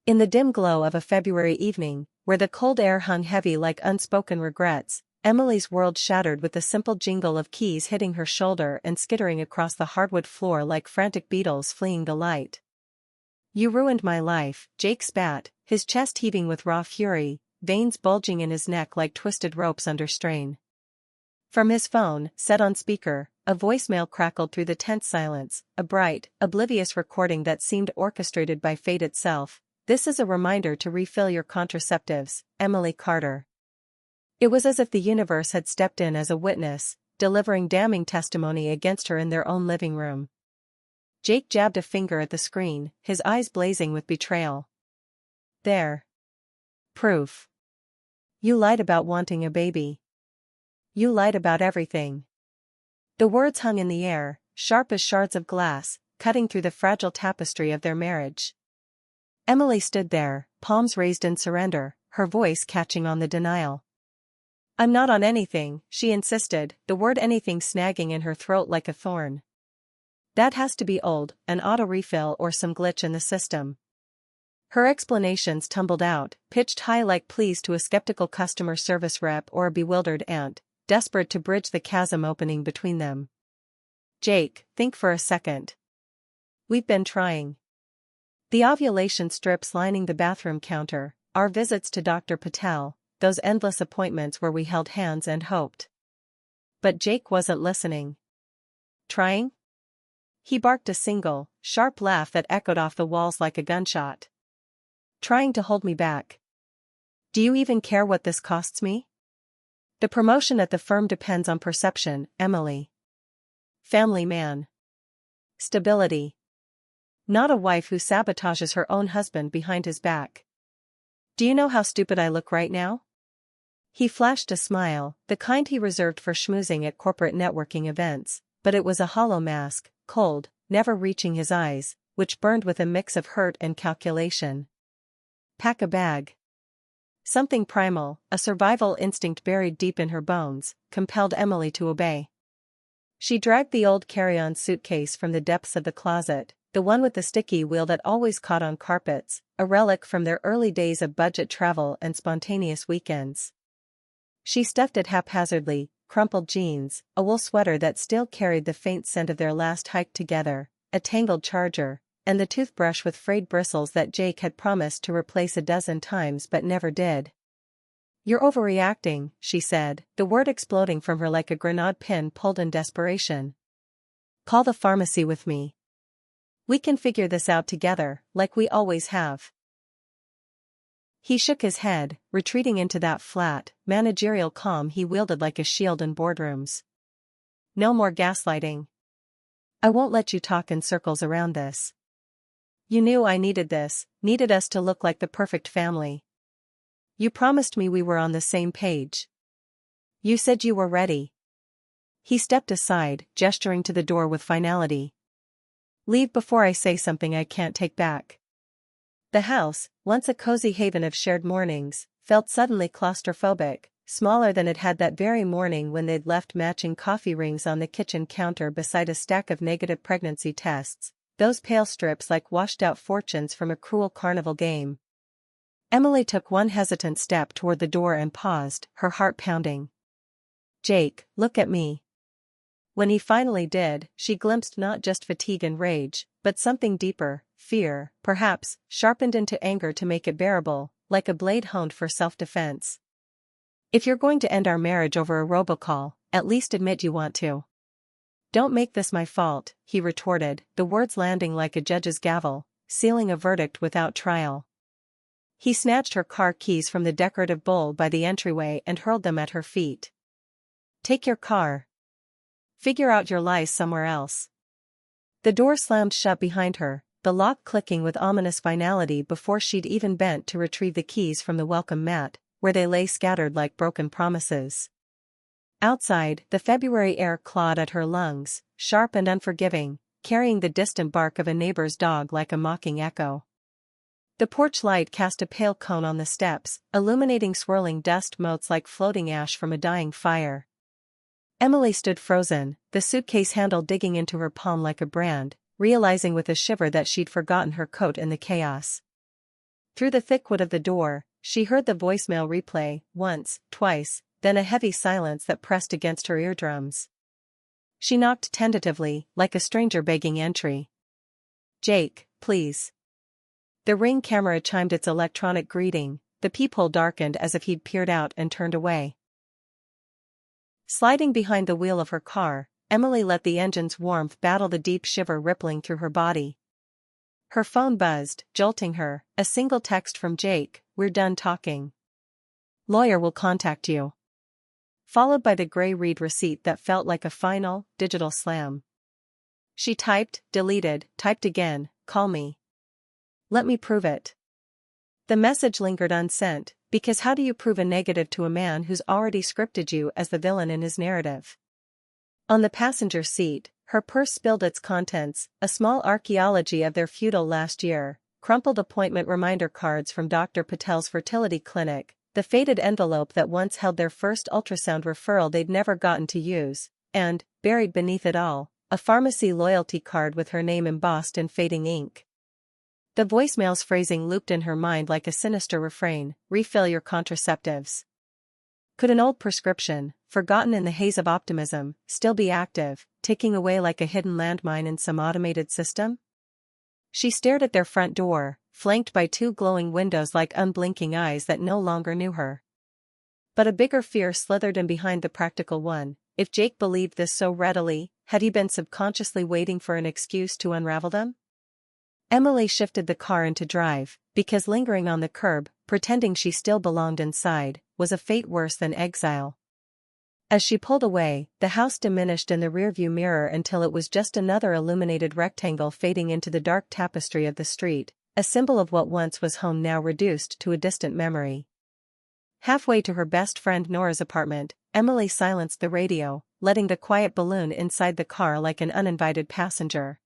In the dim glow of a February evening, where the cold air hung heavy like unspoken regrets, Emily's world shattered with the simple jingle of keys hitting her shoulder and skittering across the hardwood floor like frantic beetles fleeing the light. "You ruined my life," Jake spat, his chest heaving with raw fury, veins bulging in his neck like twisted ropes under strain. From his phone, set on speaker, a voicemail crackled through the tense silence, a bright, oblivious recording that seemed orchestrated by fate itself. "This is a reminder to refill your contraceptives, Emily Carter." It was as if the universe had stepped in as a witness, delivering damning testimony against her in their own living room. Jake jabbed a finger at the screen, his eyes blazing with betrayal. "There. Proof. You lied about wanting a baby. You lied about everything." The words hung in the air, sharp as shards of glass, cutting through the fragile tapestry of their marriage. Emily stood there, palms raised in surrender, her voice catching on the denial. "I'm not on anything," she insisted, the word anything snagging in her throat like a thorn. "That has to be old, an auto-refill or some glitch in the system." Her explanations tumbled out, pitched high like pleas to a skeptical customer service rep or a bewildered aunt, desperate to bridge the chasm opening between them. "Jake, think for a second. We've been trying. The ovulation strips lining the bathroom counter, our visits to Dr. Patel, those endless appointments where we held hands and hoped." But Jake wasn't listening. "Trying?" He barked a single, sharp laugh that echoed off the walls like a gunshot. "Trying to hold me back. Do you even care what this costs me? The promotion at the firm depends on perception, Emily. Family man. Stability. Not a wife who sabotages her own husband behind his back. Do you know how stupid I look right now?" He flashed a smile, the kind he reserved for schmoozing at corporate networking events, but it was a hollow mask, cold, never reaching his eyes, which burned with a mix of hurt and calculation. "Pack a bag." Something primal, a survival instinct buried deep in her bones, compelled Emily to obey. She dragged the old carry-on suitcase from the depths of the closet, the one with the sticky wheel that always caught on carpets, a relic from their early days of budget travel and spontaneous weekends. She stuffed it haphazardly, crumpled jeans, a wool sweater that still carried the faint scent of their last hike together, a tangled charger, and the toothbrush with frayed bristles that Jake had promised to replace a dozen times but never did. "You're overreacting," she said, the word exploding from her like a grenade pin pulled in desperation. "Call the pharmacy with me. We can figure this out together, like we always have." He shook his head, retreating into that flat, managerial calm he wielded like a shield in boardrooms. "No more gaslighting. I won't let you talk in circles around this. You knew I needed this, needed us to look like the perfect family. You promised me we were on the same page. You said you were ready." He stepped aside, gesturing to the door with finality. "Leave before I say something I can't take back." The house, once a cozy haven of shared mornings, felt suddenly claustrophobic, smaller than it had that very morning when they'd left matching coffee rings on the kitchen counter beside a stack of negative pregnancy tests, those pale strips like washed-out fortunes from a cruel carnival game. Emily took one hesitant step toward the door and paused, her heart pounding. "Jake, look at me." When he finally did, she glimpsed not just fatigue and rage, but something deeper, fear, perhaps, sharpened into anger to make it bearable, like a blade honed for self-defense. "If you're going to end our marriage over a robocall, at least admit you want to." "Don't make this my fault," he retorted, the words landing like a judge's gavel, sealing a verdict without trial. He snatched her car keys from the decorative bowl by the entryway and hurled them at her feet. "Take your car. Figure out your lies somewhere else." The door slammed shut behind her, the lock clicking with ominous finality before she'd even bent to retrieve the keys from the welcome mat, where they lay scattered like broken promises. Outside, the February air clawed at her lungs, sharp and unforgiving, carrying the distant bark of a neighbor's dog like a mocking echo. The porch light cast a pale cone on the steps, illuminating swirling dust motes like floating ash from a dying fire. Emily stood frozen, the suitcase handle digging into her palm like a brand, realizing with a shiver that she'd forgotten her coat in the chaos. Through the thick wood of the door, she heard the voicemail replay, once, twice, then a heavy silence that pressed against her eardrums. She knocked tentatively, like a stranger begging entry. "Jake, please." The Ring camera chimed its electronic greeting, the peephole darkened as if he'd peered out and turned away. Sliding behind the wheel of her car, Emily let the engine's warmth battle the deep shiver rippling through her body. Her phone buzzed, jolting her, a single text from Jake, "We're done talking. Lawyer will contact you." Followed by the gray read receipt that felt like a final, digital slam. She typed, deleted, typed again, "Call me. Let me prove it." The message lingered unsent, because how do you prove a negative to a man who's already scripted you as the villain in his narrative? On the passenger seat, her purse spilled its contents, a small archaeology of their feudal last year, crumpled appointment reminder cards from Dr. Patel's fertility clinic, the faded envelope that once held their first ultrasound referral they'd never gotten to use, and, buried beneath it all, a pharmacy loyalty card with her name embossed in fading ink. The voicemail's phrasing looped in her mind like a sinister refrain, "Refill your contraceptives." Could an old prescription, forgotten in the haze of optimism, still be active, ticking away like a hidden landmine in some automated system? She stared at their front door, flanked by two glowing windows like unblinking eyes that no longer knew her. But a bigger fear slithered in behind the practical one. If Jake believed this so readily, had he been subconsciously waiting for an excuse to unravel them? Emily shifted the car into drive, because lingering on the curb, pretending she still belonged inside, was a fate worse than exile. As she pulled away, the house diminished in the rearview mirror until it was just another illuminated rectangle fading into the dark tapestry of the street, a symbol of what once was home now reduced to a distant memory. Halfway to her best friend Nora's apartment, Emily silenced the radio, letting the quiet balloon inside the car like an uninvited passenger.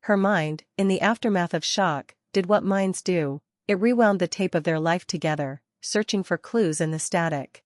Her mind, in the aftermath of shock, did what minds do. It rewound the tape of their life together, searching for clues in the static.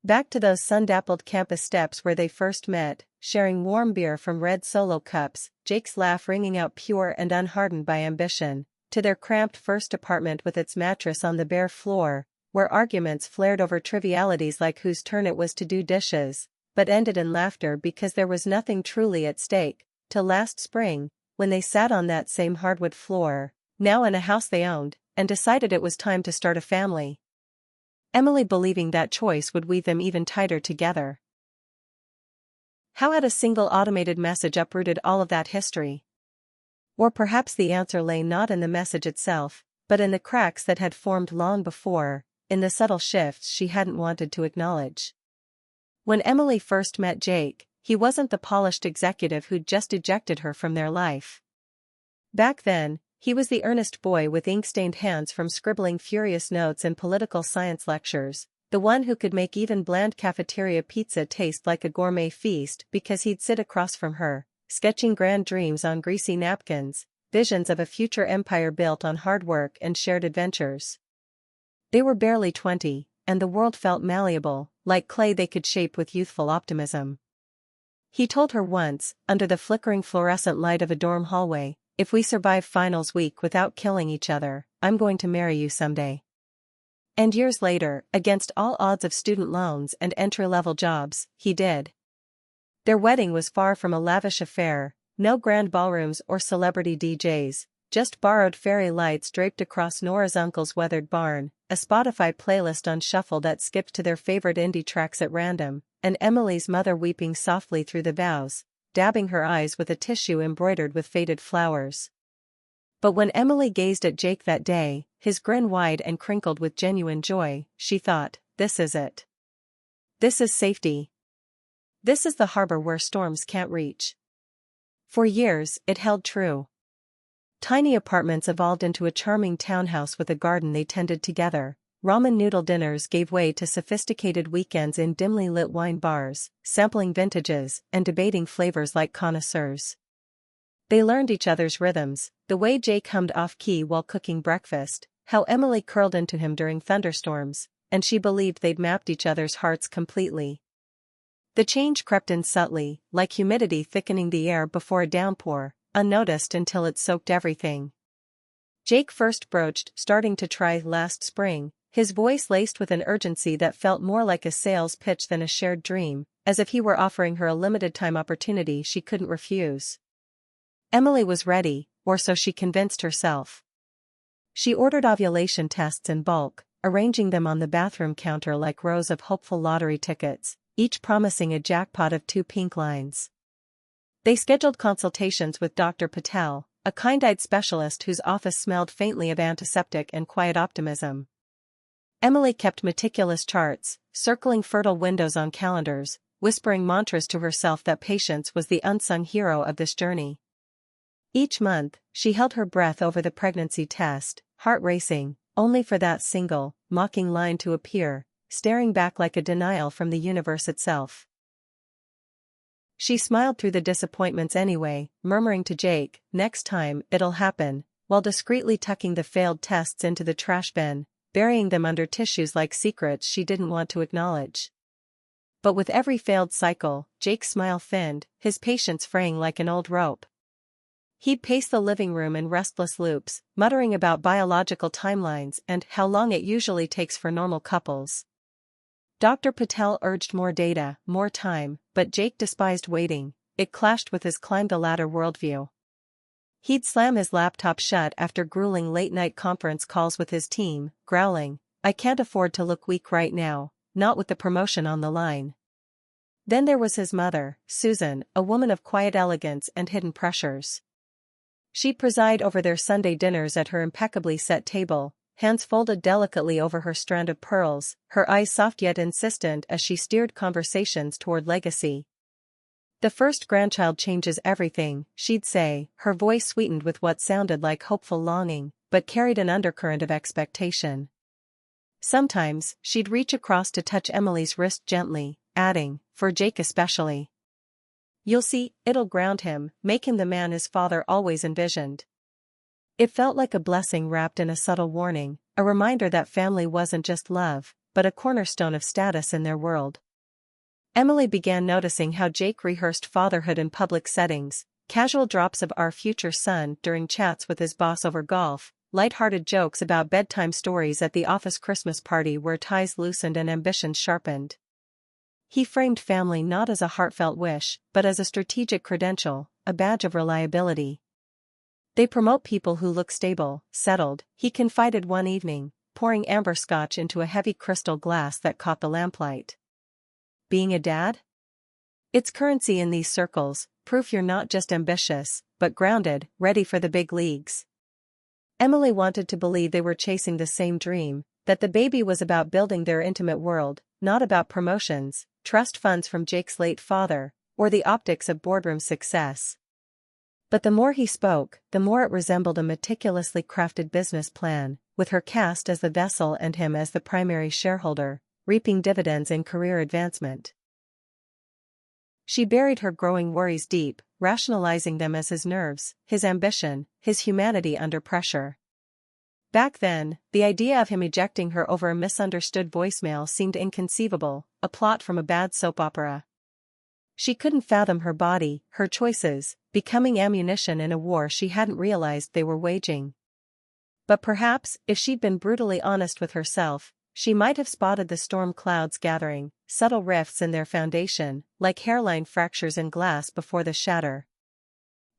Back to those sun-dappled campus steps where they first met, sharing warm beer from red Solo cups, Jake's laugh ringing out pure and unhardened by ambition, to their cramped first apartment with its mattress on the bare floor, where arguments flared over trivialities like whose turn it was to do dishes, but ended in laughter because there was nothing truly at stake, till last spring, when they sat on that same hardwood floor, now in a house they owned, and decided it was time to start a family. Emily believing that choice would weave them even tighter together. How had a single automated message uprooted all of that history? Or perhaps the answer lay not in the message itself, but in the cracks that had formed long before, in the subtle shifts she hadn't wanted to acknowledge. When Emily first met Jake, he wasn't the polished executive who'd just ejected her from their life. Back then, he was the earnest boy with ink-stained hands from scribbling furious notes in political science lectures, the one who could make even bland cafeteria pizza taste like a gourmet feast because he'd sit across from her, sketching grand dreams on greasy napkins, visions of a future empire built on hard work and shared adventures. They were barely 20, and the world felt malleable, like clay they could shape with youthful optimism. He told her once, under the flickering fluorescent light of a dorm hallway, "If we survive finals week without killing each other, I'm going to marry you someday." And years later, against all odds of student loans and entry-level jobs, he did. Their wedding was far from a lavish affair, no grand ballrooms or celebrity DJs, just borrowed fairy lights draped across Nora's uncle's weathered barn, a Spotify playlist on shuffle that skipped to their favorite indie tracks at random, and Emily's mother weeping softly through the vows, dabbing her eyes with a tissue embroidered with faded flowers. But when Emily gazed at Jake that day, his grin wide and crinkled with genuine joy, she thought, "This is it. This is safety. This is the harbor where storms can't reach." For years, it held true. Tiny apartments evolved into a charming townhouse with a garden they tended together. Ramen noodle dinners gave way to sophisticated weekends in dimly lit wine bars, sampling vintages and debating flavors like connoisseurs. They learned each other's rhythms, the way Jake hummed off-key while cooking breakfast, how Emily curled into him during thunderstorms, and she believed they'd mapped each other's hearts completely. The change crept in subtly, like humidity thickening the air before a downpour, unnoticed until it soaked everything. Jake first broached starting to try last spring, his voice laced with an urgency that felt more like a sales pitch than a shared dream, as if he were offering her a limited-time opportunity she couldn't refuse. Emily was ready, or so she convinced herself. She ordered ovulation tests in bulk, arranging them on the bathroom counter like rows of hopeful lottery tickets, each promising a jackpot of 2 pink lines. They scheduled consultations with Dr. Patel, a kind-eyed specialist whose office smelled faintly of antiseptic and quiet optimism. Emily kept meticulous charts, circling fertile windows on calendars, whispering mantras to herself that patience was the unsung hero of this journey. Each month, she held her breath over the pregnancy test, heart racing, only for that single, mocking line to appear, staring back like a denial from the universe itself. She smiled through the disappointments anyway, murmuring to Jake, "Next time, it'll happen," while discreetly tucking the failed tests into the trash bin, burying them under tissues like secrets she didn't want to acknowledge. But with every failed cycle, Jake's smile thinned, his patience fraying like an old rope. He'd pace the living room in restless loops, muttering about biological timelines and how long it usually takes for normal couples. Dr. Patel urged more data, more time, but Jake despised waiting. It clashed with his climb-the-ladder worldview. He'd slam his laptop shut after grueling late-night conference calls with his team, growling, "I can't afford to look weak right now, not with the promotion on the line." Then there was his mother, Susan, a woman of quiet elegance and hidden pressures. She'd preside over their Sunday dinners at her impeccably set table, hands folded delicately over her strand of pearls, her eyes soft yet insistent as she steered conversations toward legacy. "The first grandchild changes everything," she'd say, her voice sweetened with what sounded like hopeful longing, but carried an undercurrent of expectation. Sometimes, she'd reach across to touch Emily's wrist gently, adding, "For Jake especially. You'll see, it'll ground him, make him the man his father always envisioned." It felt like a blessing wrapped in a subtle warning, a reminder that family wasn't just love, but a cornerstone of status in their world. Emily began noticing how Jake rehearsed fatherhood in public settings, casual drops of "our future son" during chats with his boss over golf, light-hearted jokes about bedtime stories at the office Christmas party where ties loosened and ambitions sharpened. He framed family not as a heartfelt wish, but as a strategic credential, a badge of reliability. "They promote people who look stable, settled," he confided one evening, pouring amber scotch into a heavy crystal glass that caught the lamplight. "Being a dad? It's currency in these circles, proof you're not just ambitious, but grounded, ready for the big leagues." Emily wanted to believe they were chasing the same dream, that the baby was about building their intimate world, not about promotions, trust funds from Jake's late father, or the optics of boardroom success. But the more he spoke, the more it resembled a meticulously crafted business plan, with her cast as the vessel and him as the primary shareholder, reaping dividends in career advancement. She buried her growing worries deep, rationalizing them as his nerves, his ambition, his humanity under pressure. Back then, the idea of him ejecting her over a misunderstood voicemail seemed inconceivable, a plot from a bad soap opera. She couldn't fathom her body, her choices, becoming ammunition in a war she hadn't realized they were waging. But perhaps, if she'd been brutally honest with herself, she might have spotted the storm clouds gathering, subtle rifts in their foundation, like hairline fractures in glass before the shatter.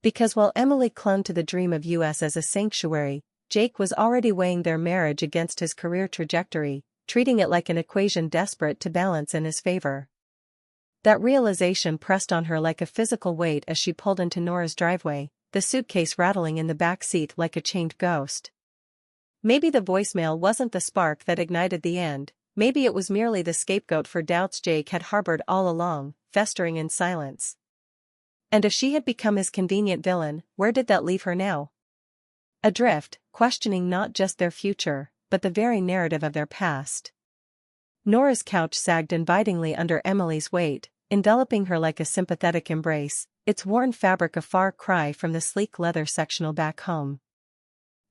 Because while Emily clung to the dream of US as a sanctuary, Jake was already weighing their marriage against his career trajectory, treating it like an equation desperate to balance in his favor. That realization pressed on her like a physical weight as she pulled into Nora's driveway, the suitcase rattling in the back seat like a chained ghost. Maybe the voicemail wasn't the spark that ignited the end, maybe it was merely the scapegoat for doubts Jake had harbored all along, festering in silence. And if she had become his convenient villain, where did that leave her now? Adrift, questioning not just their future, but the very narrative of their past. Nora's couch sagged invitingly under Emily's weight, enveloping her like a sympathetic embrace, its worn fabric a far cry from the sleek leather sectional back home.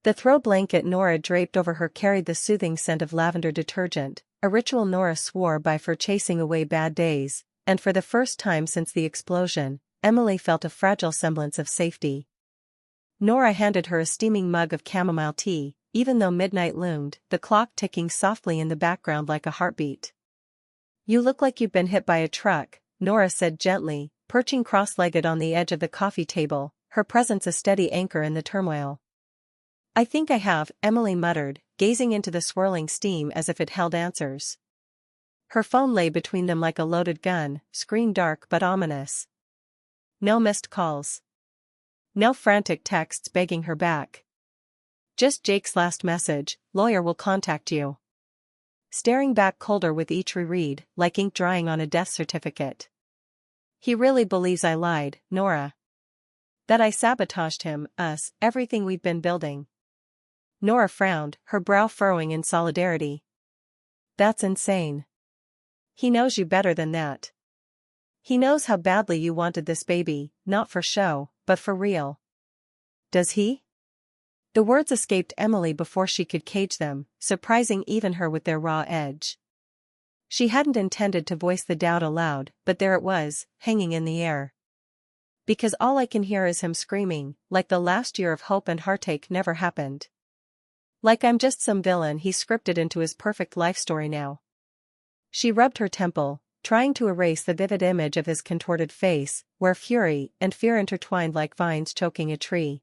The throw blanket Nora draped over her carried the soothing scent of lavender detergent, a ritual Nora swore by for chasing away bad days, and for the first time since the explosion, Emily felt a fragile semblance of safety. Nora handed her a steaming mug of chamomile tea, even though midnight loomed, the clock ticking softly in the background like a heartbeat. "You look like you've been hit by a truck," Nora said gently, perching cross-legged on the edge of the coffee table, her presence a steady anchor in the turmoil. "I think I have," Emily muttered, gazing into the swirling steam as if it held answers. Her phone lay between them like a loaded gun, screen dark but ominous. No missed calls. No frantic texts begging her back. Just Jake's last message, "Lawyer will contact you." Staring back colder with each reread, like ink drying on a death certificate. "He really believes I lied, Nora. That I sabotaged him, us, everything we've been building." Nora frowned, her brow furrowing in solidarity. "That's insane. He knows you better than that. He knows how badly you wanted this baby, not for show, but for real." "Does he?" The words escaped Emily before she could cage them, surprising even her with their raw edge. She hadn't intended to voice the doubt aloud, but there it was, hanging in the air. "Because all I can hear is him screaming, like the last year of hope and heartache never happened. Like I'm just some villain he scripted into his perfect life story now." She rubbed her temple, trying to erase the vivid image of his contorted face, where fury and fear intertwined like vines choking a tree.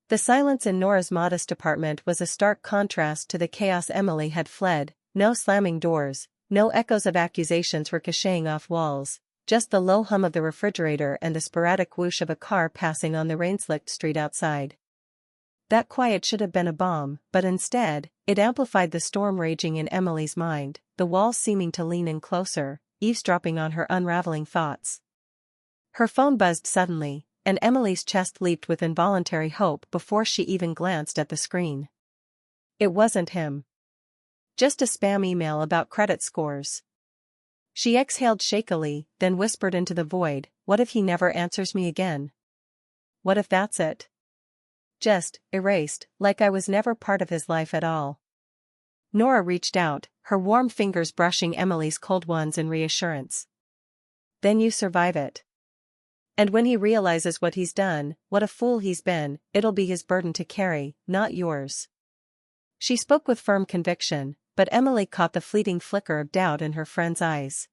The silence in Nora's modest apartment was a stark contrast to the chaos Emily had fled. No slamming doors, no echoes of accusations ricocheting off walls, just the low hum of the refrigerator and the sporadic whoosh of a car passing on the rain-slicked street outside. That quiet should have been a balm, but instead, it amplified the storm raging in Emily's mind, the walls seeming to lean in closer, eavesdropping on her unraveling thoughts. Her phone buzzed suddenly, and Emily's chest leaped with involuntary hope before she even glanced at the screen. It wasn't him. Just a spam email about credit scores. She exhaled shakily, then whispered into the void, "What if he never answers me again? What if that's it? Just erased, like I was never part of his life at all." Nora reached out, her warm fingers brushing Emily's cold ones in reassurance. "Then you survive it. And when he realizes what he's done, what a fool he's been, it'll be his burden to carry, not yours." She spoke with firm conviction, but Emily caught the fleeting flicker of doubt in her friend's eyes.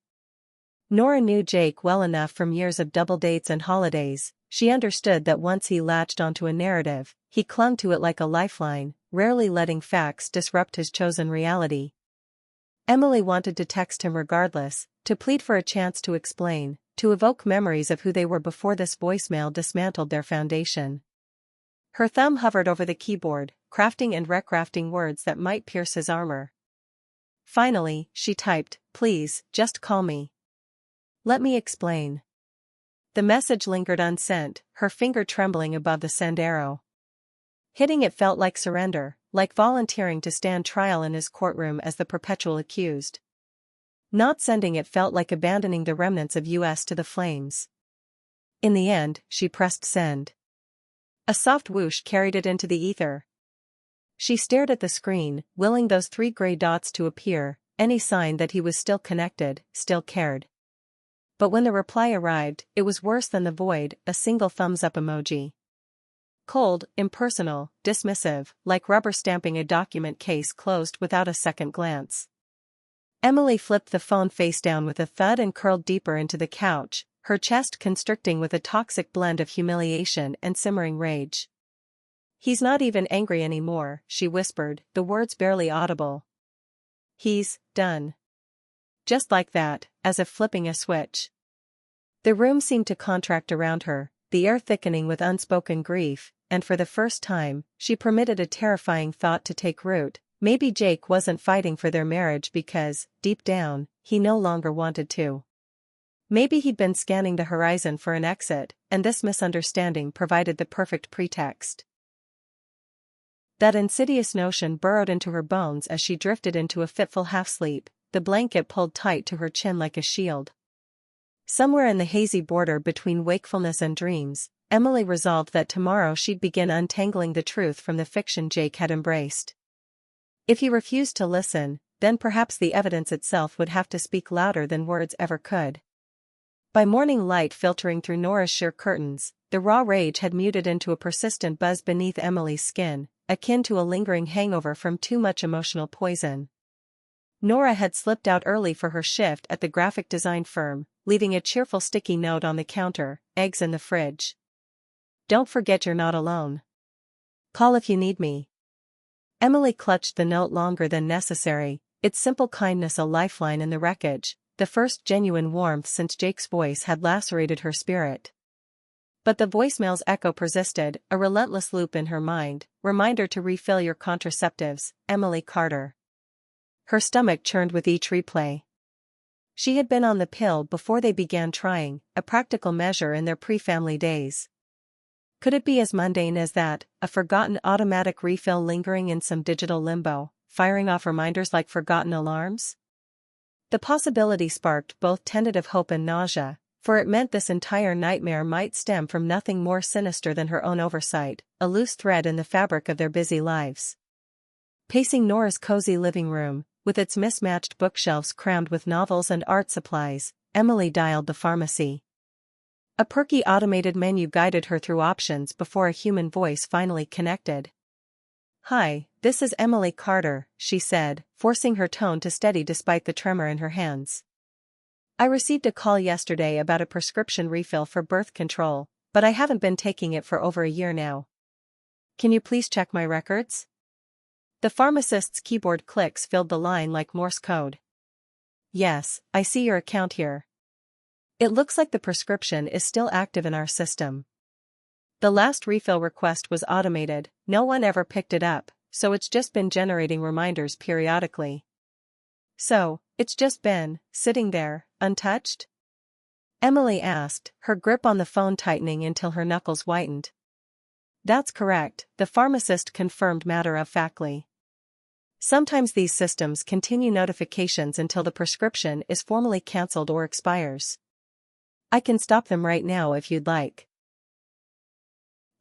Nora knew Jake well enough from years of double dates and holidays. She understood that once he latched onto a narrative, he clung to it like a lifeline, rarely letting facts disrupt his chosen reality. Emily wanted to text him regardless, to plead for a chance to explain, to evoke memories of who they were before this voicemail dismantled their foundation. Her thumb hovered over the keyboard, crafting and recrafting words that might pierce his armor. Finally, she typed, "Please, just call me. Let me explain." The message lingered unsent, her finger trembling above the send arrow. Hitting it felt like surrender, like volunteering to stand trial in his courtroom as the perpetual accused. Not sending it felt like abandoning the remnants of US to the flames. In the end, she pressed send. A soft whoosh carried it into the ether. She stared at the screen, willing those 3 gray dots to appear, any sign that he was still connected, still cared. But when the reply arrived, it was worse than the void, a single thumbs-up emoji. Cold, impersonal, dismissive, like rubber stamping a document case closed without a second glance. Emily flipped the phone face down with a thud and curled deeper into the couch, her chest constricting with a toxic blend of humiliation and simmering rage. "He's not even angry anymore," she whispered, the words barely audible. "He's done." Just like that, as if flipping a switch. The room seemed to contract around her, the air thickening with unspoken grief, and for the first time, she permitted a terrifying thought to take root. Maybe Jake wasn't fighting for their marriage because, deep down, he no longer wanted to. Maybe he'd been scanning the horizon for an exit, and this misunderstanding provided the perfect pretext. That insidious notion burrowed into her bones as she drifted into a fitful half-sleep, the blanket pulled tight to her chin like a shield. Somewhere in the hazy border between wakefulness and dreams, Emily resolved that tomorrow she'd begin untangling the truth from the fiction Jake had embraced. If he refused to listen, then perhaps the evidence itself would have to speak louder than words ever could. By morning light filtering through Nora's sheer curtains, the raw rage had muted into a persistent buzz beneath Emily's skin, akin to a lingering hangover from too much emotional poison. Nora had slipped out early for her shift at the graphic design firm, leaving a cheerful sticky note on the counter, eggs in the fridge. "Don't forget you're not alone. Call if you need me." Emily clutched the note longer than necessary, its simple kindness a lifeline in the wreckage, the first genuine warmth since Jake's voice had lacerated her spirit. But the voicemail's echo persisted, a relentless loop in her mind, reminder to refill your contraceptives, Emily Carter. Her stomach churned with each replay. She had been on the pill before they began trying, a practical measure in their pre-family days. Could it be as mundane as that, a forgotten automatic refill lingering in some digital limbo, firing off reminders like forgotten alarms? The possibility sparked both tentative hope and nausea, for it meant this entire nightmare might stem from nothing more sinister than her own oversight, a loose thread in the fabric of their busy lives. Pacing Nora's cozy living room, with its mismatched bookshelves crammed with novels and art supplies, Emily dialed the pharmacy. A perky automated menu guided her through options before a human voice finally connected. "Hi, this is Emily Carter," she said, forcing her tone to steady despite the tremor in her hands. "I received a call yesterday about a prescription refill for birth control, but I haven't been taking it for over a year now. Can you please check my records?" The pharmacist's keyboard clicks filled the line like Morse code. "Yes, I see your account here. It looks like the prescription is still active in our system. The last refill request was automated, no one ever picked it up, so it's just been generating reminders periodically." "So, it's just been sitting there, untouched?" Emily asked, her grip on the phone tightening until her knuckles whitened. "That's correct," the pharmacist confirmed matter-of-factly. "Sometimes these systems continue notifications until the prescription is formally cancelled or expires. I can stop them right now if you'd like."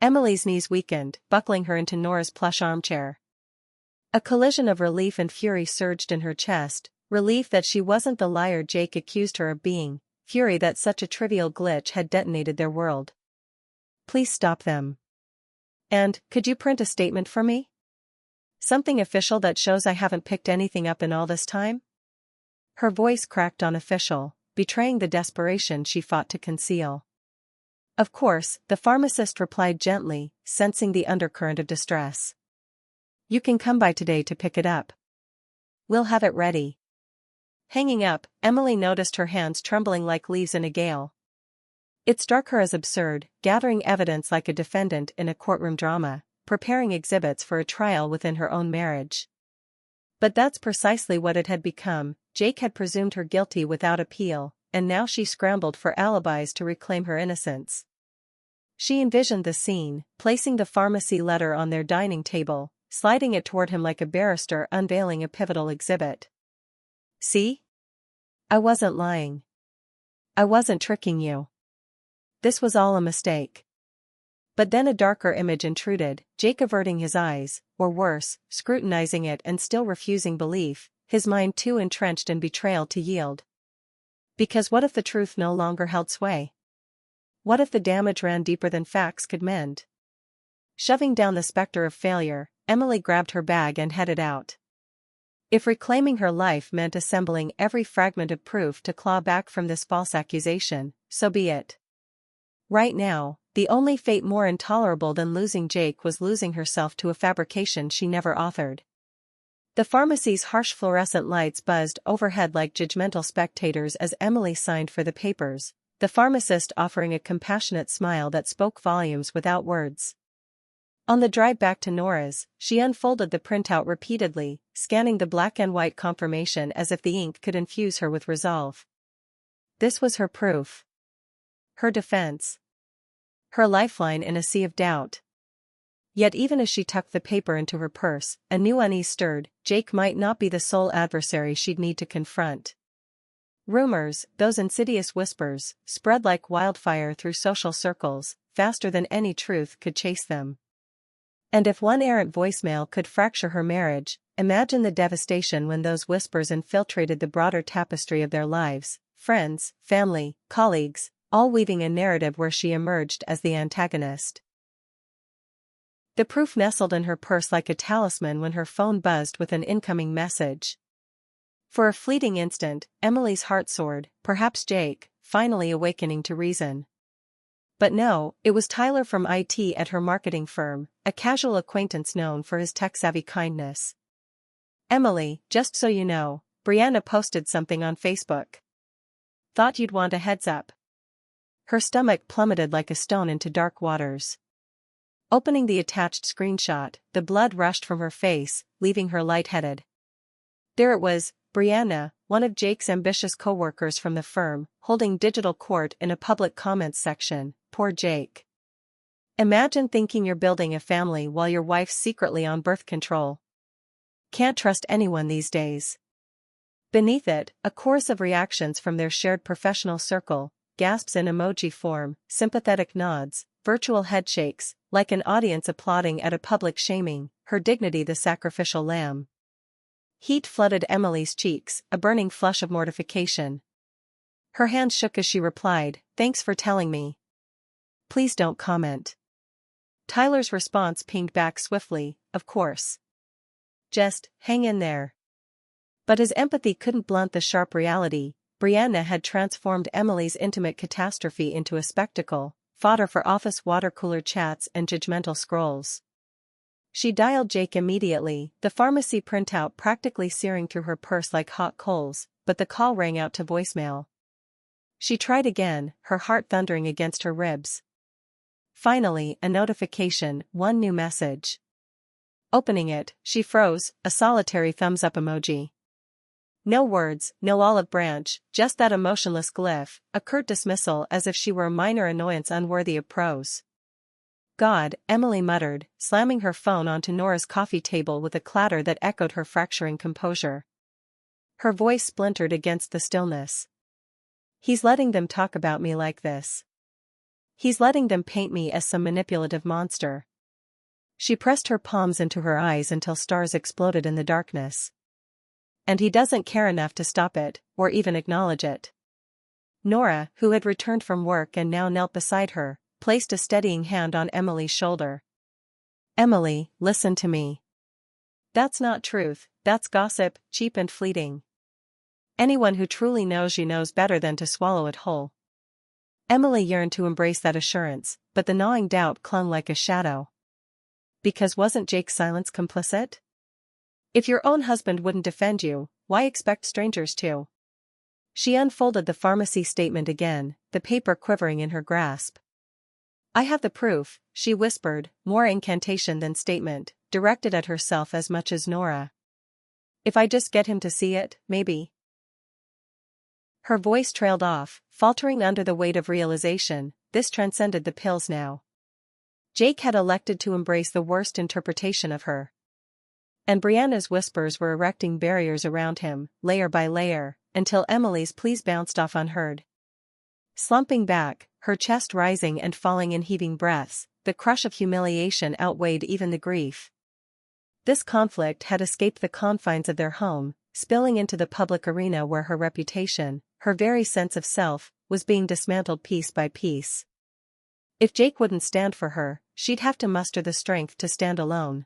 Emily's knees weakened, buckling her into Nora's plush armchair. A collision of relief and fury surged in her chest, relief that she wasn't the liar Jake accused her of being, fury that such a trivial glitch had detonated their world. "Please stop them. And, could you print a statement for me? Something official that shows I haven't picked anything up in all this time?" Her voice cracked on official, betraying the desperation she fought to conceal. "Of course," the pharmacist replied gently, sensing the undercurrent of distress. "You can come by today to pick it up. We'll have it ready." Hanging up, Emily noticed her hands trembling like leaves in a gale. It struck her as absurd, gathering evidence like a defendant in a courtroom drama, preparing exhibits for a trial within her own marriage. But that's precisely what it had become. Jake had presumed her guilty without appeal, and now she scrambled for alibis to reclaim her innocence. She envisioned the scene, placing the pharmacy letter on their dining table, sliding it toward him like a barrister unveiling a pivotal exhibit. "See? I wasn't lying. I wasn't tricking you. This was all a mistake." But then a darker image intruded, Jake averting his eyes, or worse, scrutinizing it and still refusing belief, his mind too entrenched in betrayal to yield. Because what if the truth no longer held sway? What if the damage ran deeper than facts could mend? Shoving down the specter of failure, Emily grabbed her bag and headed out. If reclaiming her life meant assembling every fragment of proof to claw back from this false accusation, so be it. Right now, the only fate more intolerable than losing Jake was losing herself to a fabrication she never authored. The pharmacy's harsh fluorescent lights buzzed overhead like judgmental spectators as Emily signed for the papers, the pharmacist offering a compassionate smile that spoke volumes without words. On the drive back to Nora's, she unfolded the printout repeatedly, scanning the black and white confirmation as if the ink could infuse her with resolve. This was her proof. Her defense. Her lifeline in a sea of doubt. Yet even as she tucked the paper into her purse, a new unease stirred. Jake might not be the sole adversary she'd need to confront. Rumors, those insidious whispers, spread like wildfire through social circles, faster than any truth could chase them. And if one errant voicemail could fracture her marriage, imagine the devastation when those whispers infiltrated the broader tapestry of their lives, friends, family, colleagues, all weaving a narrative where she emerged as the antagonist. The proof nestled in her purse like a talisman when her phone buzzed with an incoming message. For a fleeting instant, Emily's heart soared, perhaps Jake, finally awakening to reason. But no, it was Tyler from IT at her marketing firm, a casual acquaintance known for his tech-savvy kindness. "Emily, just so you know, Brianna posted something on Facebook. Thought you'd want a heads up." Her stomach plummeted like a stone into dark waters. Opening the attached screenshot, the blood rushed from her face, leaving her lightheaded. There it was, Brianna, one of Jake's ambitious co-workers from the firm, holding digital court in a public comments section. Poor Jake. Imagine thinking you're building a family while your wife's secretly on birth control. Can't trust anyone these days. Beneath it, a chorus of reactions from their shared professional circle, gasps in emoji form, sympathetic nods, virtual headshakes, like an audience applauding at a public shaming, her dignity the sacrificial lamb. Heat flooded Emily's cheeks, a burning flush of mortification. Her hand shook as she replied, "Thanks for telling me. Please don't comment." Tyler's response pinged back swiftly, "Of course. Just, hang in there." But his empathy couldn't blunt the sharp reality. Brianna had transformed Emily's intimate catastrophe into a spectacle, fodder for office water cooler chats and judgmental scrolls. She dialed Jake immediately, the pharmacy printout practically searing through her purse like hot coals, but the call rang out to voicemail. She tried again, her heart thundering against her ribs. Finally, a notification, one new message. Opening it, she froze, a solitary thumbs-up emoji. No words, no olive branch, just that emotionless glyph, a curt dismissal as if she were a minor annoyance unworthy of prose. God, Emily muttered, slamming her phone onto Nora's coffee table with a clatter that echoed her fracturing composure. Her voice splintered against the stillness. He's letting them talk about me like this. He's letting them paint me as some manipulative monster. She pressed her palms into her eyes until stars exploded in the darkness. And he doesn't care enough to stop it, or even acknowledge it. Nora, who had returned from work and now knelt beside her, placed a steadying hand on Emily's shoulder. "Emily, listen to me. That's not truth, that's gossip, cheap and fleeting. Anyone who truly knows you knows better than to swallow it whole." Emily yearned to embrace that assurance, but the gnawing doubt clung like a shadow. Because wasn't Jake's silence complicit? If your own husband wouldn't defend you, why expect strangers to? She unfolded the pharmacy statement again, the paper quivering in her grasp. "I have the proof," she whispered, more incantation than statement, directed at herself as much as Nora. "If I just get him to see it, maybe." Her voice trailed off, faltering under the weight of realization. This transcended the pills now. Jake had elected to embrace the worst interpretation of her. And Brianna's whispers were erecting barriers around him, layer by layer, until Emily's pleas bounced off unheard. Slumping back, her chest rising and falling in heaving breaths, the crush of humiliation outweighed even the grief. This conflict had escaped the confines of their home, spilling into the public arena where her reputation, her very sense of self, was being dismantled piece by piece. If Jake wouldn't stand for her, she'd have to muster the strength to stand alone.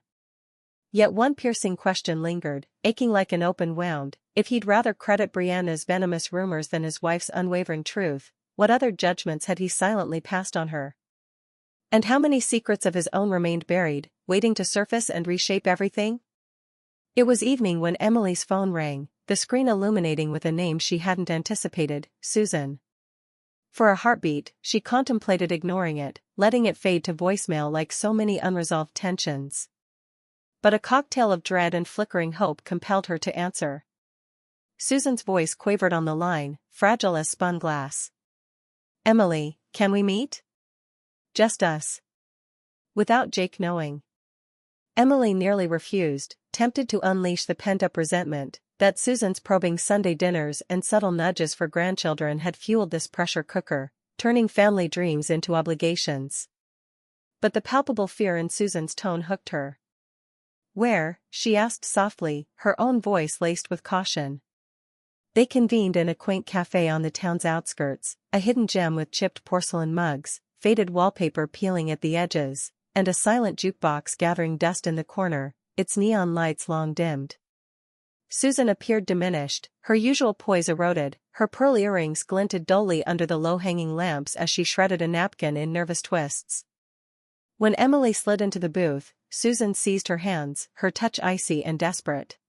Yet one piercing question lingered, aching like an open wound. If he'd rather credit Brianna's venomous rumors than his wife's unwavering truth, what other judgments had he silently passed on her? And how many secrets of his own remained buried, waiting to surface and reshape everything? It was evening when Emily's phone rang, the screen illuminating with a name she hadn't anticipated, Susan. For a heartbeat, she contemplated ignoring it, letting it fade to voicemail like so many unresolved tensions. But a cocktail of dread and flickering hope compelled her to answer. Susan's voice quavered on the line, fragile as spun glass. "Emily, can we meet? Just us." Without Jake knowing. Emily nearly refused, tempted to unleash the pent-up resentment that Susan's probing Sunday dinners and subtle nudges for grandchildren had fueled this pressure cooker, turning family dreams into obligations. But the palpable fear in Susan's tone hooked her. "Where?" she asked softly, her own voice laced with caution. They convened in a quaint cafe on the town's outskirts, a hidden gem with chipped porcelain mugs, faded wallpaper peeling at the edges, and a silent jukebox gathering dust in the corner, its neon lights long dimmed. Susan appeared diminished, her usual poise eroded, her pearl earrings glinted dully under the low-hanging lamps as she shredded a napkin in nervous twists. When Emily slid into the booth, Susan seized her hands, her touch icy and desperate.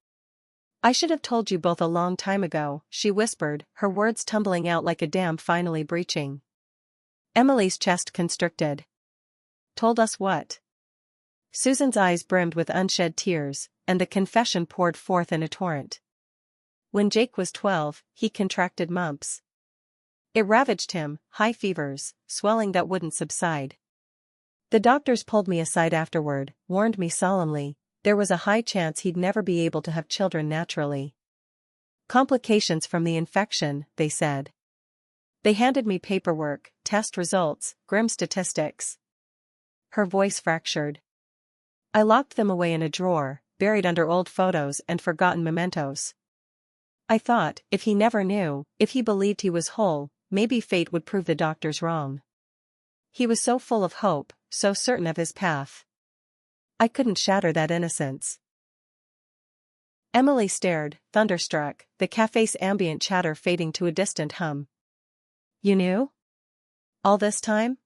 "I should have told you both a long time ago," she whispered, her words tumbling out like a dam finally breaching. Emily's chest constricted. "Told us what?" Susan's eyes brimmed with unshed tears, and the confession poured forth in a torrent. When Jake was 12, he contracted mumps. It ravaged him, high fevers, swelling that wouldn't subside. The doctors pulled me aside afterward, warned me solemnly, there was a high chance he'd never be able to have children naturally. Complications from the infection, they said. They handed me paperwork, test results, grim statistics. Her voice fractured. I locked them away in a drawer, buried under old photos and forgotten mementos. I thought, if he never knew, if he believed he was whole, maybe fate would prove the doctors wrong. He was so full of hope, so certain of his path. I couldn't shatter that innocence. Emily stared, thunderstruck, the cafe's ambient chatter fading to a distant hum. "You knew? All this time?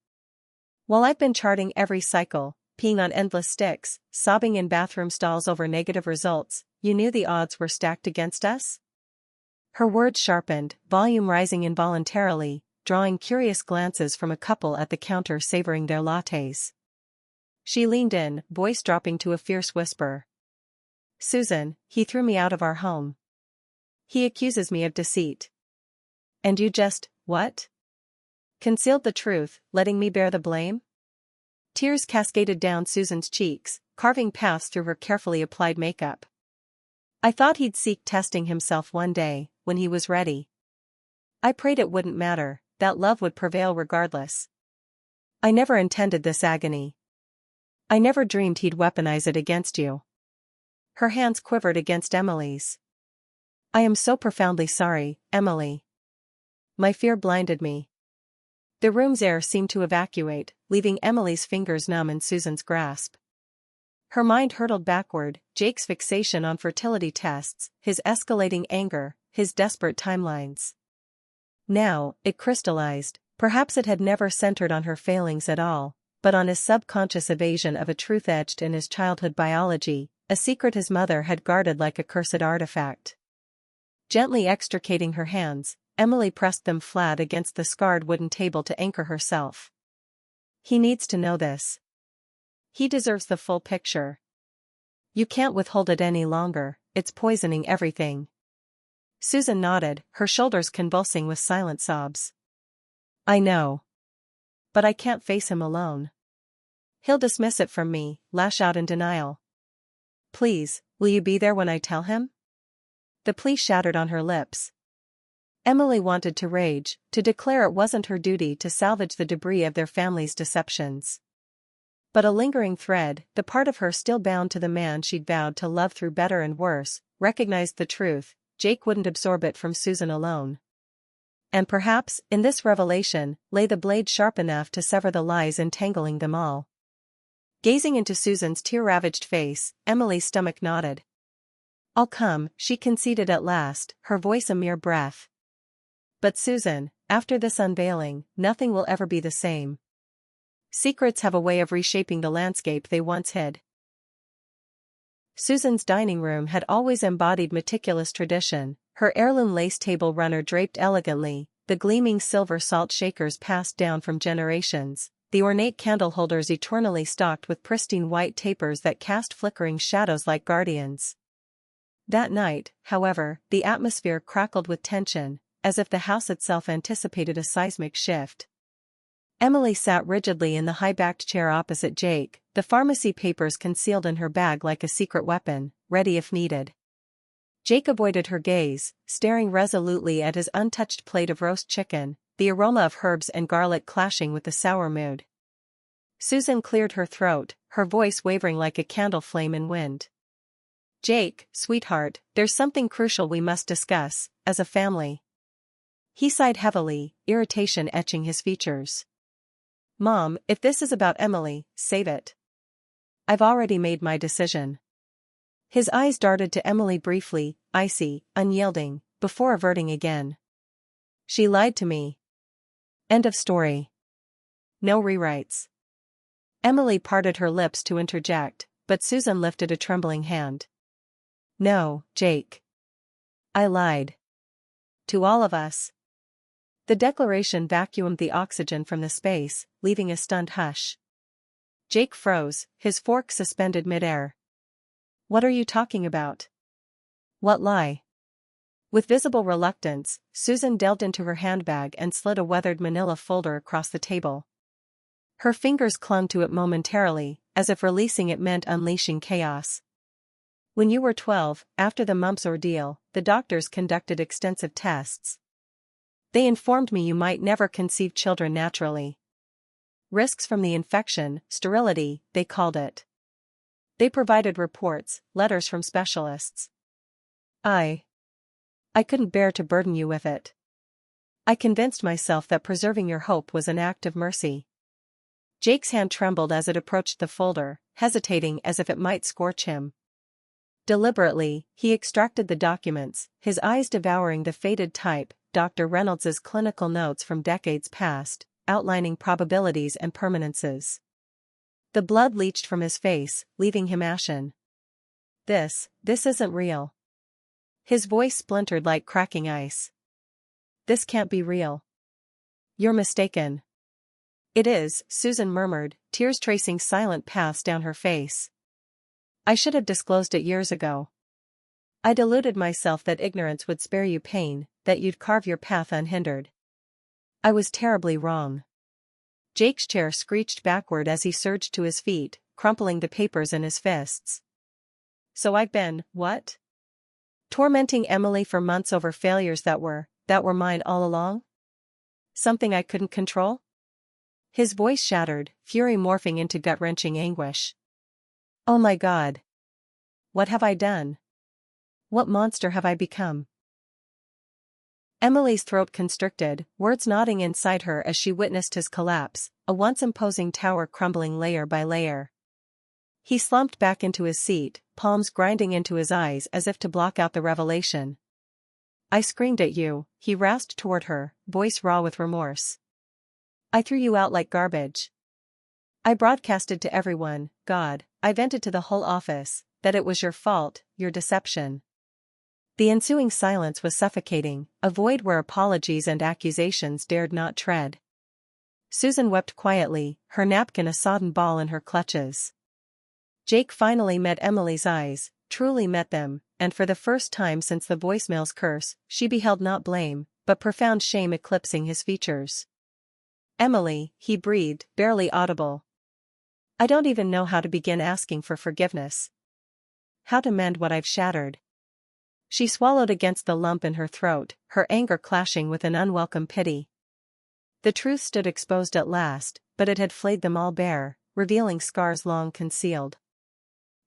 While I've been charting every cycle, peeing on endless sticks, sobbing in bathroom stalls over negative results, you knew the odds were stacked against us?" Her words sharpened, volume rising involuntarily, drawing curious glances from a couple at the counter savoring their lattes. She leaned in, voice dropping to a fierce whisper. "Susan, he threw me out of our home. He accuses me of deceit. And you just, what? Concealed the truth, letting me bear the blame?" Tears cascaded down Susan's cheeks, carving paths through her carefully applied makeup. "I thought he'd seek testing himself one day, when he was ready. I prayed it wouldn't matter, that love would prevail regardless. I never intended this agony. I never dreamed he'd weaponize it against you." Her hands quivered against Emily's. "I am so profoundly sorry, Emily. My fear blinded me." The room's air seemed to evacuate, leaving Emily's fingers numb in Susan's grasp. Her mind hurtled backward, Jake's fixation on fertility tests, his escalating anger, his desperate timelines. Now, it crystallized, perhaps it had never centered on her failings at all, but on his subconscious evasion of a truth etched in his childhood biology, a secret his mother had guarded like a cursed artifact. Gently extricating her hands, Emily pressed them flat against the scarred wooden table to anchor herself. "He needs to know this. He deserves the full picture. You can't withhold it any longer, it's poisoning everything." Susan nodded, her shoulders convulsing with silent sobs. "I know. But I can't face him alone. He'll dismiss it from me, lash out in denial. Please, will you be there when I tell him?" The plea shattered on her lips. Emily wanted to rage, to declare it wasn't her duty to salvage the debris of their family's deceptions. But a lingering thread, the part of her still bound to the man she'd vowed to love through better and worse, recognized the truth: Jake wouldn't absorb it from Susan alone. And perhaps, in this revelation, lay the blade sharp enough to sever the lies entangling them all. Gazing into Susan's tear-ravaged face, Emily's stomach knotted. "I'll come," she conceded at last, her voice a mere breath. "But Susan, after this unveiling, nothing will ever be the same. Secrets have a way of reshaping the landscape they once hid." Susan's dining room had always embodied meticulous tradition, her heirloom lace table runner draped elegantly, the gleaming silver salt shakers passed down from generations, the ornate candle holders eternally stocked with pristine white tapers that cast flickering shadows like guardians. That night, however, the atmosphere crackled with tension, as if the house itself anticipated a seismic shift. Emily sat rigidly in the high-backed chair opposite Jake, the pharmacy papers concealed in her bag like a secret weapon, ready if needed. Jake avoided her gaze, staring resolutely at his untouched plate of roast chicken, the aroma of herbs and garlic clashing with the sour mood. Susan cleared her throat, her voice wavering like a candle flame in wind. Jake, sweetheart, there's something crucial we must discuss, as a family. He sighed heavily, irritation etching his features. Mom, if this is about Emily, save it. I've already made my decision. His eyes darted to Emily briefly, icy, unyielding, before averting again. She lied to me. End of story. No rewrites. Emily parted her lips to interject, but Susan lifted a trembling hand. No, Jake. I lied. To all of us. The declaration vacuumed the oxygen from the space, leaving a stunned hush. Jake froze, his fork suspended midair. What are you talking about? What lie? With visible reluctance, Susan delved into her handbag and slid a weathered manila folder across the table. Her fingers clung to it momentarily, as if releasing it meant unleashing chaos. When you were 12, after the mumps ordeal, the doctors conducted extensive tests. They informed me you might never conceive children naturally. Risks from the infection, sterility, they called it. They provided reports, letters from specialists. I couldn't bear to burden you with it. I convinced myself that preserving your hope was an act of mercy. Jake's hand trembled as it approached the folder, hesitating as if it might scorch him. Deliberately, he extracted the documents, his eyes devouring the faded type, Dr. Reynolds's clinical notes from decades past, outlining probabilities and permanences. The blood leached from his face, leaving him ashen. This isn't real. His voice splintered like cracking ice. This can't be real. You're mistaken. It is, Susan murmured, tears tracing silent paths down her face. I should have disclosed it years ago. I deluded myself that ignorance would spare you pain, that you'd carve your path unhindered. I was terribly wrong. Jake's chair screeched backward as he surged to his feet, crumpling the papers in his fists. So I've been, what? Tormenting Emily for months over failures that were mine all along? Something I couldn't control? His voice shattered, fury morphing into gut-wrenching anguish. Oh my God. What have I done? What monster have I become? Emily's throat constricted, words knotting inside her as she witnessed his collapse, a once imposing tower crumbling layer by layer. He slumped back into his seat, palms grinding into his eyes as if to block out the revelation. I screamed at you, he rasped toward her, voice raw with remorse. I threw you out like garbage. I broadcasted to everyone, God, I vented to the whole office, that it was your fault, your deception. The ensuing silence was suffocating, a void where apologies and accusations dared not tread. Susan wept quietly, her napkin a sodden ball in her clutches. Jake finally met Emily's eyes, truly met them, and for the first time since the voicemail's curse, she beheld not blame, but profound shame eclipsing his features. Emily, he breathed, barely audible. I don't even know how to begin asking for forgiveness. How to mend what I've shattered. She swallowed against the lump in her throat, her anger clashing with an unwelcome pity. The truth stood exposed at last, but it had flayed them all bare, revealing scars long concealed.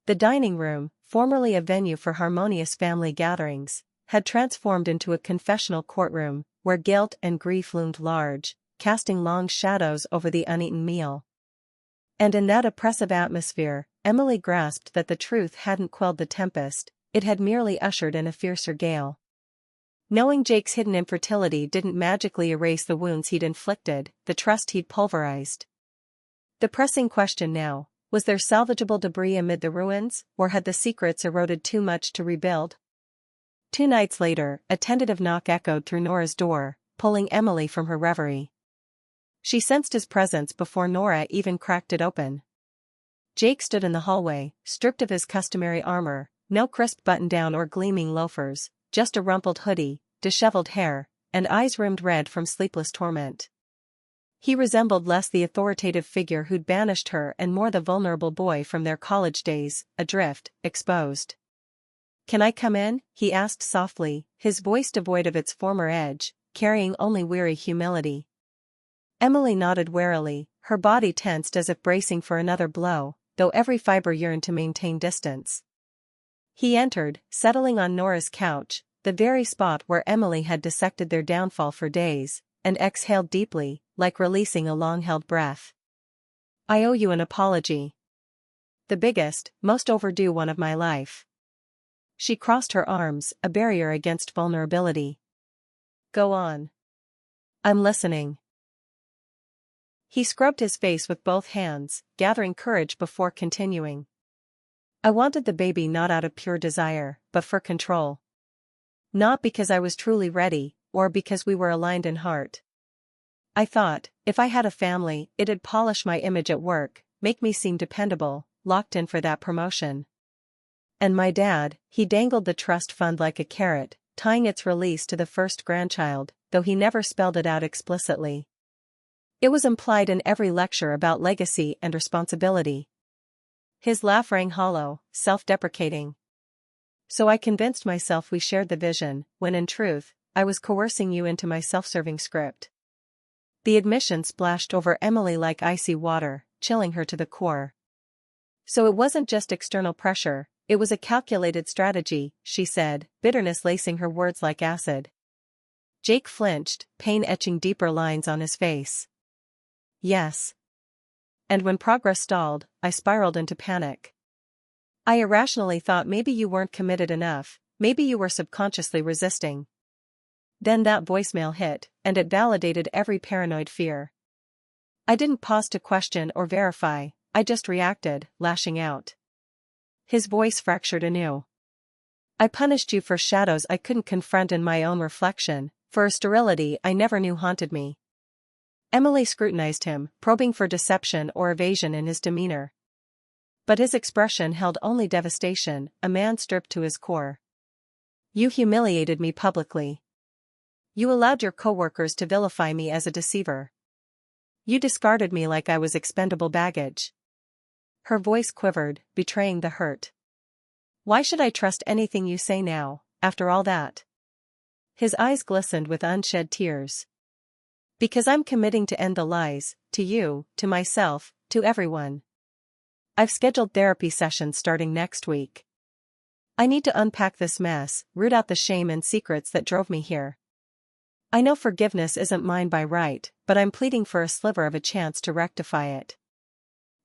The dining room, formerly a venue for harmonious family gatherings, had transformed into a confessional courtroom, where guilt and grief loomed large, casting long shadows over the uneaten meal. And in that oppressive atmosphere, Emily grasped that the truth hadn't quelled the tempest, it had merely ushered in a fiercer gale. Knowing Jake's hidden infertility didn't magically erase the wounds he'd inflicted, the trust he'd pulverized. The pressing question now, was there salvageable debris amid the ruins, or had the secrets eroded too much to rebuild? 2 nights later, a tentative knock echoed through Nora's door, pulling Emily from her reverie. She sensed his presence before Nora even cracked it open. Jake stood in the hallway, stripped of his customary armor, no crisp button-down or gleaming loafers, just a rumpled hoodie, disheveled hair, and eyes rimmed red from sleepless torment. He resembled less the authoritative figure who'd banished her and more the vulnerable boy from their college days, adrift, exposed. Can I come in? He asked softly, his voice devoid of its former edge, carrying only weary humility. Emily nodded warily, her body tensed as if bracing for another blow, though every fiber yearned to maintain distance. He entered, settling on Nora's couch, the very spot where Emily had dissected their downfall for days, and exhaled deeply, like releasing a long-held breath. "I owe you an apology. The biggest, most overdue one of my life." She crossed her arms, a barrier against vulnerability. "Go on. I'm listening." He scrubbed his face with both hands, gathering courage before continuing. "I wanted the baby not out of pure desire, but for control. Not because I was truly ready, or because we were aligned in heart. I thought, if I had a family, it'd polish my image at work, make me seem dependable, locked in for that promotion. And my dad, he dangled the trust fund like a carrot, tying its release to the first grandchild, though he never spelled it out explicitly. It was implied in every lecture about legacy and responsibility." His laugh rang hollow, self-deprecating. "So I convinced myself we shared the vision, when in truth, I was coercing you into my self-serving script." The admission splashed over Emily like icy water, chilling her to the core. "So it wasn't just external pressure, it was a calculated strategy," she said, bitterness lacing her words like acid. Jake flinched, pain etching deeper lines on his face. "Yes. And when progress stalled, I spiraled into panic. I irrationally thought maybe you weren't committed enough, maybe you were subconsciously resisting." Then that voicemail hit, and it validated every paranoid fear. "I didn't pause to question or verify, I just reacted, lashing out." His voice fractured anew. "I punished you for shadows I couldn't confront in my own reflection, for a sterility I never knew haunted me." Emily scrutinized him, probing for deception or evasion in his demeanor. But his expression held only devastation, a man stripped to his core. "You humiliated me publicly. You allowed your coworkers to vilify me as a deceiver. You discarded me like I was expendable baggage." Her voice quivered, betraying the hurt. "Why should I trust anything you say now, after all that?" His eyes glistened with unshed tears. "Because I'm committing to end the lies, to you, to myself, to everyone. I've scheduled therapy sessions starting next week. I need to unpack this mess, root out the shame and secrets that drove me here. I know forgiveness isn't mine by right, but I'm pleading for a sliver of a chance to rectify it.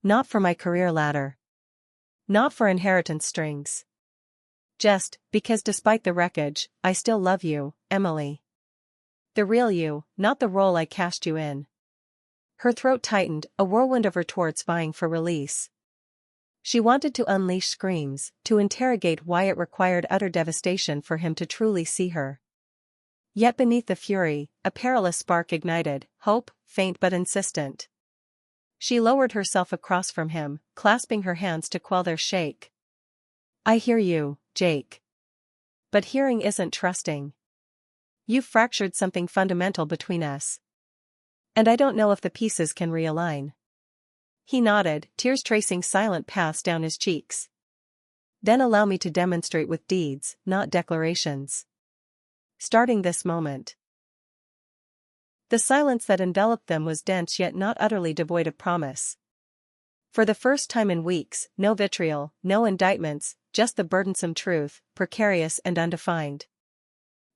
Not for my career ladder. Not for inheritance strings. Just because despite the wreckage, I still love you, Emily. The real you, not the role I cast you in." Her throat tightened, a whirlwind of retorts vying for release. She wanted to unleash screams, to interrogate why it required utter devastation for him to truly see her. Yet beneath the fury, a perilous spark ignited, hope, faint but insistent. She lowered herself across from him, clasping her hands to quell their shake. "I hear you, Jake. But hearing isn't trusting. You've fractured something fundamental between us. And I don't know if the pieces can realign." He nodded, tears tracing silent paths down his cheeks. "Then allow me to demonstrate with deeds, not declarations. Starting this moment." The silence that enveloped them was dense yet not utterly devoid of promise. For the first time in weeks, no vitriol, no indictments, just the burdensome truth, precarious and undefined.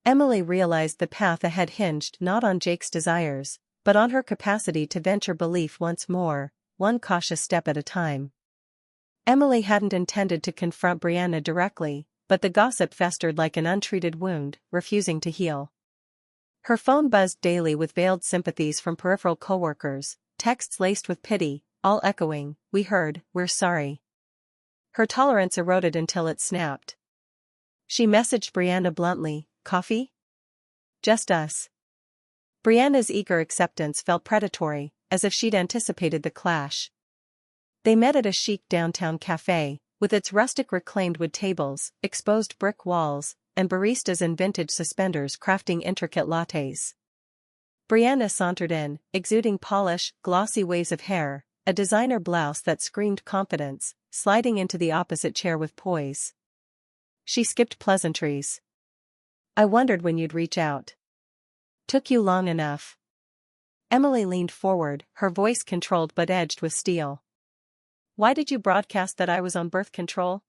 Emily realized the path ahead hinged not on Jake's desires, but on her capacity to venture belief once more, one cautious step at a time. Emily hadn't intended to confront Brianna directly, but the gossip festered like an untreated wound, refusing to heal. Her phone buzzed daily with veiled sympathies from peripheral coworkers, texts laced with pity, all echoing, "We heard, we're sorry." Her tolerance eroded until it snapped. She messaged Brianna bluntly, "Coffee? Just us." Brianna's eager acceptance felt predatory, as if she'd anticipated the clash. They met at a chic downtown cafe, with its rustic reclaimed wood tables, exposed brick walls, and baristas in vintage suspenders crafting intricate lattes. Brianna sauntered in, exuding polish, glossy waves of hair, a designer blouse that screamed confidence, sliding into the opposite chair with poise. She skipped pleasantries. "I wondered when you'd reach out. Took you long enough." Emily leaned forward, her voice controlled but edged with steel. "Why did you broadcast that I was on birth control?"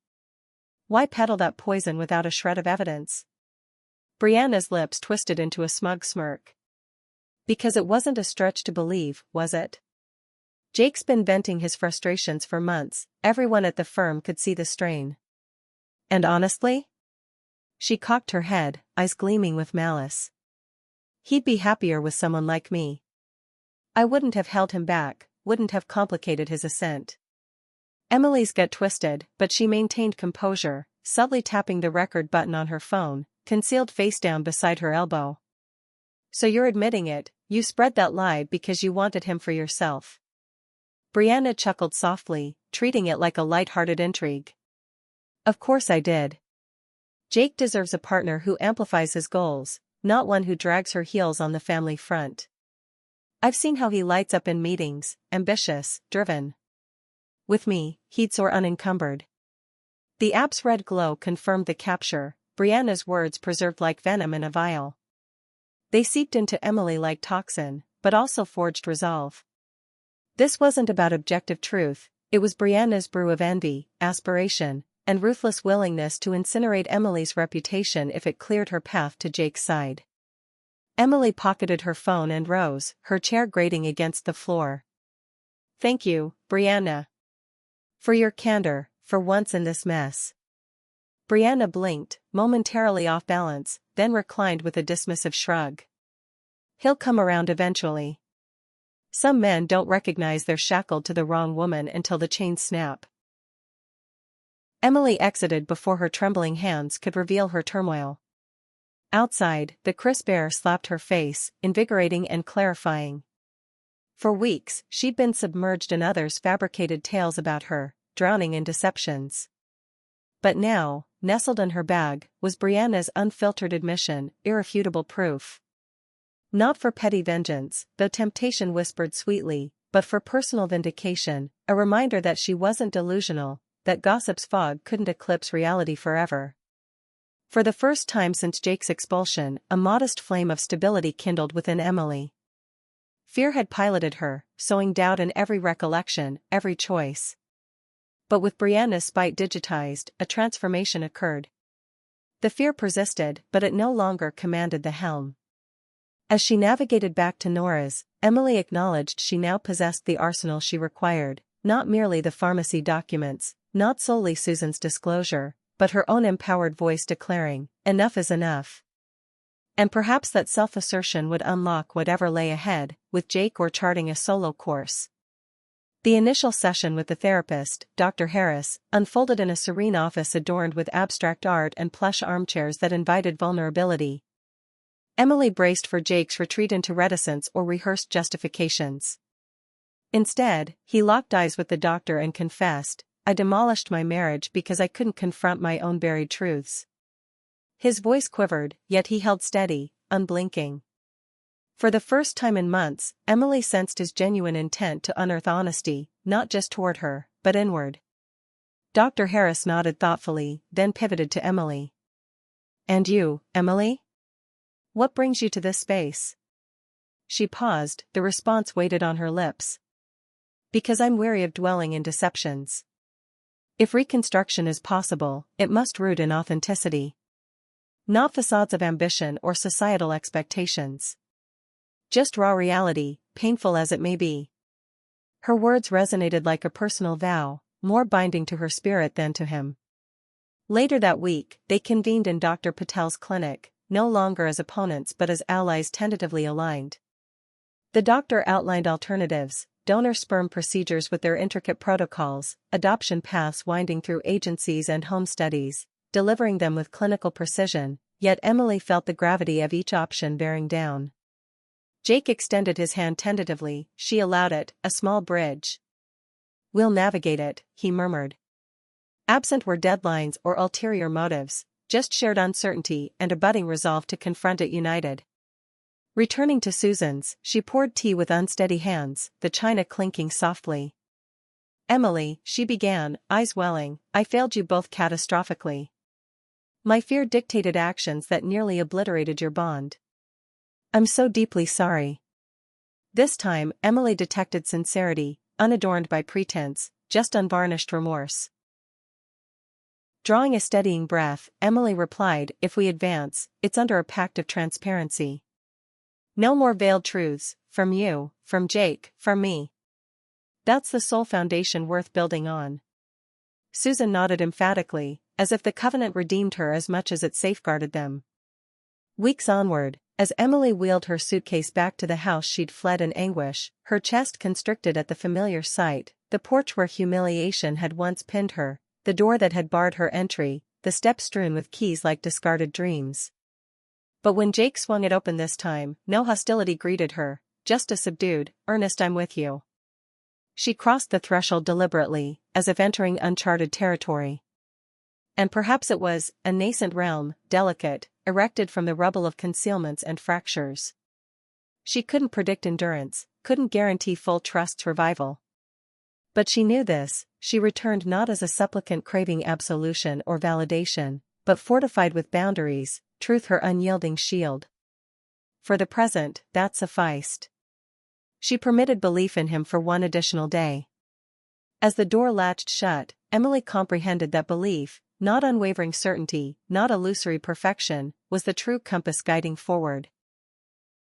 Why peddle that poison without a shred of evidence? Brianna's lips twisted into a smug smirk. Because it wasn't a stretch to believe, was it? Jake's been venting his frustrations for months, everyone at the firm could see the strain. And honestly? She cocked her head, eyes gleaming with malice. He'd be happier with someone like me. I wouldn't have held him back, wouldn't have complicated his ascent. Emily's gut twisted, but she maintained composure, subtly tapping the record button on her phone, concealed face down beside her elbow. So you're admitting it, you spread that lie because you wanted him for yourself. Brianna chuckled softly, treating it like a light-hearted intrigue. Of course I did. Jake deserves a partner who amplifies his goals, not one who drags her heels on the family front. I've seen how he lights up in meetings, ambitious, driven. With me, he'd soar unencumbered. The app's red glow confirmed the capture, Brianna's words preserved like venom in a vial. They seeped into Emily like toxin, but also forged resolve. This wasn't about objective truth, it was Brianna's brew of envy, aspiration, and ruthless willingness to incinerate Emily's reputation if it cleared her path to Jake's side. Emily pocketed her phone and rose, her chair grating against the floor. Thank you, Brianna. For your candor, for once in this mess. Brianna blinked, momentarily off balance, then reclined with a dismissive shrug. He'll come around eventually. Some men don't recognize they're shackled to the wrong woman until the chains snap. Emily exited before her trembling hands could reveal her turmoil. Outside, the crisp air slapped her face, invigorating and clarifying. For weeks, she'd been submerged in others' fabricated tales about her, drowning in deceptions. But now, nestled in her bag, was Brianna's unfiltered admission, irrefutable proof. Not for petty vengeance, though temptation whispered sweetly, but for personal vindication, a reminder that she wasn't delusional, that gossip's fog couldn't eclipse reality forever. For the first time since Jake's expulsion, a modest flame of stability kindled within Emily. Fear had piloted her, sowing doubt in every recollection, every choice. But with Brianna's spite digitized, a transformation occurred. The fear persisted, but it no longer commanded the helm. As she navigated back to Nora's, Emily acknowledged she now possessed the arsenal she required, not merely the pharmacy documents, not solely Susan's disclosure, but her own empowered voice declaring, "Enough is enough." And perhaps that self-assertion would unlock whatever lay ahead, with Jake or charting a solo course. The initial session with the therapist, Dr. Harris, unfolded in a serene office adorned with abstract art and plush armchairs that invited vulnerability. Emily braced for Jake's retreat into reticence or rehearsed justifications. Instead, he locked eyes with the doctor and confessed, "I demolished my marriage because I couldn't confront my own buried truths." His voice quivered, yet he held steady, unblinking. For the first time in months, Emily sensed his genuine intent to unearth honesty, not just toward her, but inward. Dr. Harris nodded thoughtfully, then pivoted to Emily. "And you, Emily? What brings you to this space?" She paused, the response waited on her lips. "Because I'm weary of dwelling in deceptions. If reconstruction is possible, it must root in authenticity. Not facades of ambition or societal expectations. Just raw reality, painful as it may be." Her words resonated like a personal vow, more binding to her spirit than to him. Later that week, they convened in Dr. Patel's clinic, no longer as opponents but as allies tentatively aligned. The doctor outlined alternatives, donor sperm procedures with their intricate protocols, adoption paths winding through agencies and home studies, delivering them with clinical precision, yet Emily felt the gravity of each option bearing down. Jake extended his hand tentatively, she allowed it, a small bridge. "We'll navigate it," he murmured. Absent were deadlines or ulterior motives, just shared uncertainty and a budding resolve to confront it united. Returning to Susan's, she poured tea with unsteady hands, the china clinking softly. "Emily," she began, eyes welling, "I failed you both catastrophically. My fear dictated actions that nearly obliterated your bond. I'm so deeply sorry." This time, Emily detected sincerity, unadorned by pretense, just unvarnished remorse. Drawing a steadying breath, Emily replied, if we advance, it's under a pact of transparency. No more veiled truths, from you, from Jake, from me. That's the sole foundation worth building on. Susan nodded emphatically, as if the covenant redeemed her as much as it safeguarded them. Weeks onward, as Emily wheeled her suitcase back to the house she'd fled in anguish, her chest constricted at the familiar sight, the porch where humiliation had once pinned her, the door that had barred her entry, the steps strewn with keys like discarded dreams. But when Jake swung it open this time, no hostility greeted her, just a subdued, earnest "I'm with you." She crossed the threshold deliberately, as if entering uncharted territory. And perhaps it was a nascent realm, delicate, erected from the rubble of concealments and fractures. She couldn't predict endurance, couldn't guarantee full trust's revival. But she knew this, she returned not as a supplicant craving absolution or validation, but fortified with boundaries, truth her unyielding shield. For the present, that sufficed. She permitted belief in him for one additional day. As the door latched shut, Emily comprehended that belief, not unwavering certainty, not illusory perfection, was the true compass guiding forward.